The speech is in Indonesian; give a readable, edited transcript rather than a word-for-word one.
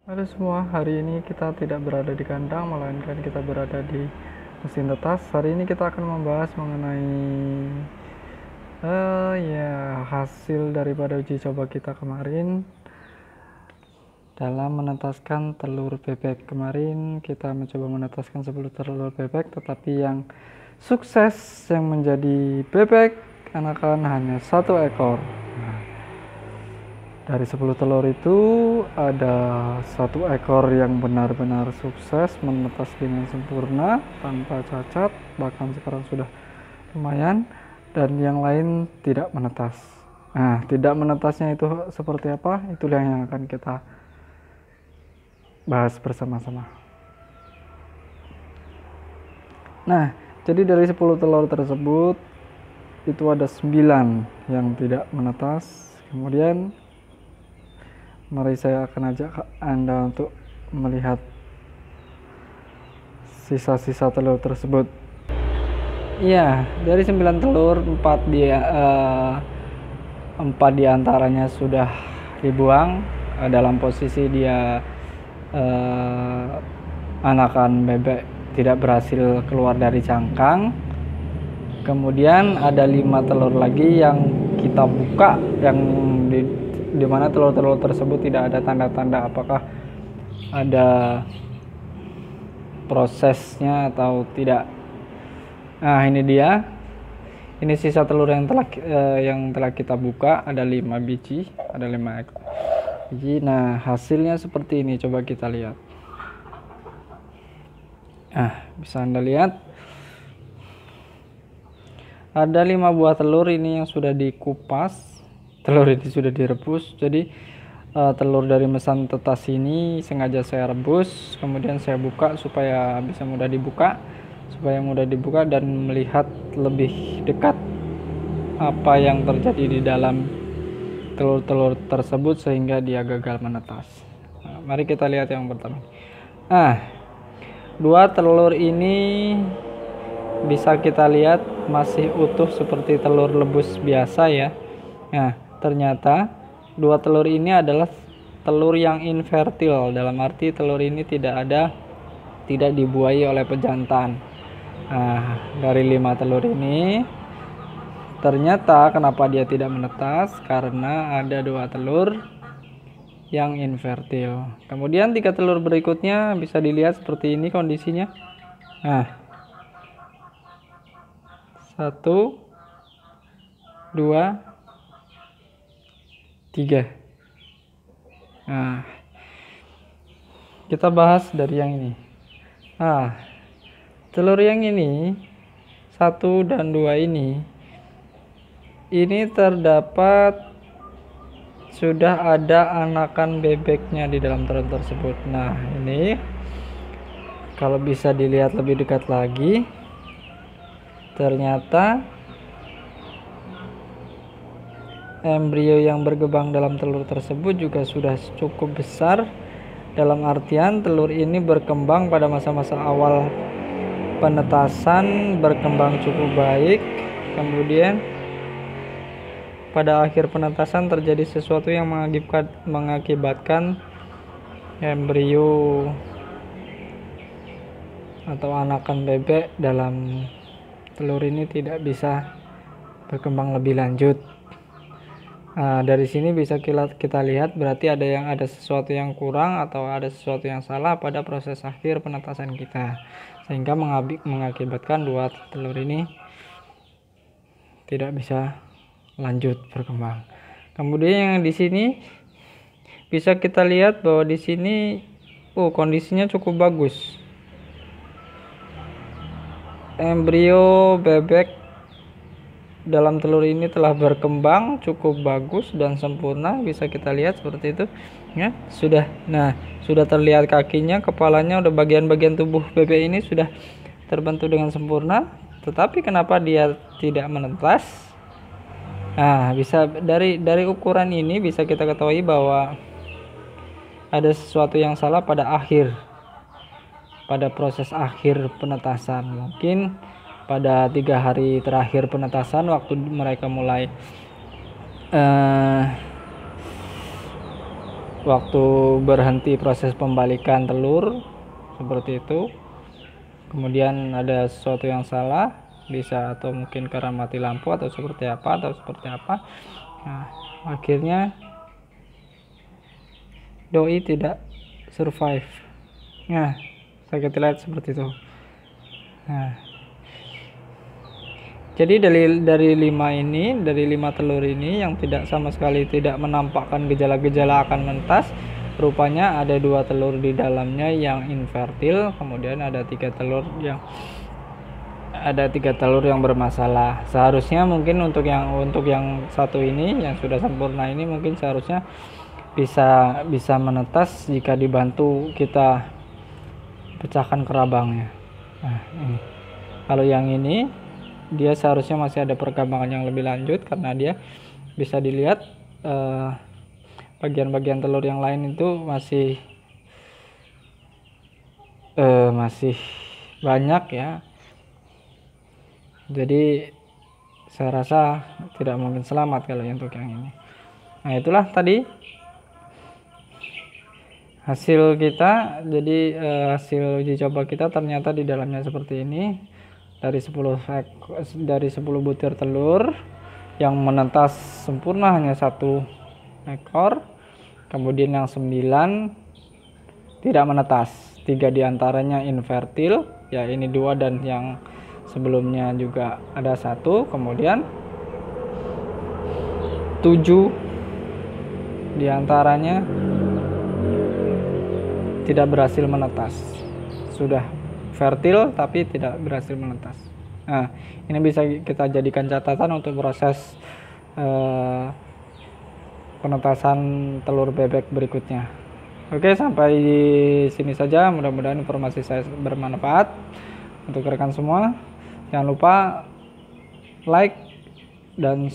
Halo semua, hari ini kita tidak berada di kandang, melainkan kita berada di mesin tetas. Hari ini kita akan membahas mengenai hasil daripada uji coba kita kemarin dalam menetaskan telur bebek. Kemarin kita mencoba menetaskan 10 telur bebek, tetapi yang sukses yang menjadi bebek anakan hanya 1 ekor. Dari 10 telur itu ada 1 ekor yang benar-benar sukses menetas dengan sempurna tanpa cacat, bahkan sekarang sudah lumayan, dan yang lain tidak menetas. Nah, tidak menetasnya itu seperti apa? Itulah yang akan kita bahas bersama-sama. Nah, jadi dari 10 telur tersebut itu ada 9 yang tidak menetas. Kemudian mari saya akan ajak Anda untuk melihat sisa-sisa telur tersebut. Iya, dari 9 telur 4 diantaranya sudah dibuang dalam posisi dia anakan bebek tidak berhasil keluar dari cangkang. Kemudian ada 5 telur lagi yang kita buka, yang di mana telur-telur tersebut tidak ada tanda-tanda apakah ada prosesnya atau tidak. Nah, ini dia. Ini sisa telur yang telah kita buka, ada 5 biji, ada 5 biji. Nah, hasilnya seperti ini, coba kita lihat. Nah, bisa Anda lihat. Ada 5 buah telur ini yang sudah dikupas. Telur ini sudah direbus, jadi telur dari mesan tetas ini sengaja saya rebus, kemudian saya buka supaya bisa mudah dibuka, dan melihat lebih dekat apa yang terjadi di dalam telur-telur tersebut sehingga dia gagal menetas. Nah, mari kita lihat yang pertama. Nah, 2 telur ini bisa kita lihat masih utuh seperti telur lebus biasa ya. Nah, ternyata 2 telur ini adalah telur yang infertil, dalam arti telur ini tidak dibuahi oleh pejantan. Nah, dari 5 telur ini ternyata kenapa dia tidak menetas, karena ada 2 telur yang infertil. Kemudian 3 telur berikutnya bisa dilihat seperti ini kondisinya. Nah, 1, 2, 3. Nah, kita bahas dari yang ini. Nah, telur yang ini 1 dan 2 ini terdapat sudah ada anakan bebeknya di dalam telur tersebut. Nah, ini kalau bisa dilihat lebih dekat lagi, ternyata embrio yang berkembang dalam telur tersebut juga sudah cukup besar, dalam artian telur ini berkembang pada masa-masa awal penetasan, berkembang cukup baik. Kemudian pada akhir penetasan terjadi sesuatu yang mengakibatkan embrio atau anakan bebek dalam telur ini tidak bisa berkembang lebih lanjut. Nah, dari sini bisa kita lihat berarti ada sesuatu yang kurang atau ada sesuatu yang salah pada proses akhir penetasan kita, sehingga mengakibatkan 2 telur ini tidak bisa lanjut berkembang. Kemudian yang di sini bisa kita lihat bahwa di sini kondisinya cukup bagus. Embrio bebek dalam telur ini telah berkembang cukup bagus dan sempurna, bisa kita lihat seperti itu ya. Sudah terlihat kakinya, kepalanya, udah bagian-bagian tubuh bebek ini sudah terbentuk dengan sempurna. Tetapi kenapa dia tidak menetas? Nah, bisa dari ukuran ini bisa kita ketahui bahwa ada sesuatu yang salah pada proses akhir penetasan. Mungkin pada 3 hari terakhir penetasan, waktu mereka mulai waktu berhenti proses pembalikan telur seperti itu. Kemudian ada sesuatu yang salah, bisa atau mungkin karena mati lampu atau seperti apa. Nah, akhirnya doi tidak survive. Nah, saya lihat seperti itu. Nah, jadi dari 5 telur ini yang tidak sama sekali tidak menampakkan gejala-gejala akan mentas, rupanya ada 2 telur di dalamnya yang infertil, kemudian ada 3 telur yang bermasalah. Seharusnya mungkin untuk yang satu ini yang sudah sempurna ini mungkin seharusnya bisa menetas jika dibantu kita pecahkan kerabangnya. Nah, ini. Kalau yang ini dia seharusnya masih ada perkembangan yang lebih lanjut karena dia bisa dilihat bagian-bagian telur yang lain itu masih banyak ya. Jadi saya rasa tidak mungkin selamat kalau untuk yang ini. Nah, itulah tadi hasil kita. Jadi hasil uji coba kita ternyata di dalamnya seperti ini. Dari 10 butir telur yang menetas sempurna hanya 1 ekor. Kemudian yang 9 tidak menetas, 3 diantaranya infertil, ya ini 2 dan yang sebelumnya juga ada 1. Kemudian 7 diantaranya tidak berhasil menetas, sudah fertil tapi tidak berhasil menetas. Nah, ini bisa kita jadikan catatan untuk proses penetasan telur bebek berikutnya. Oke, sampai di sini saja. Mudah-mudahan informasi saya bermanfaat untuk rekan semua. Jangan lupa like dan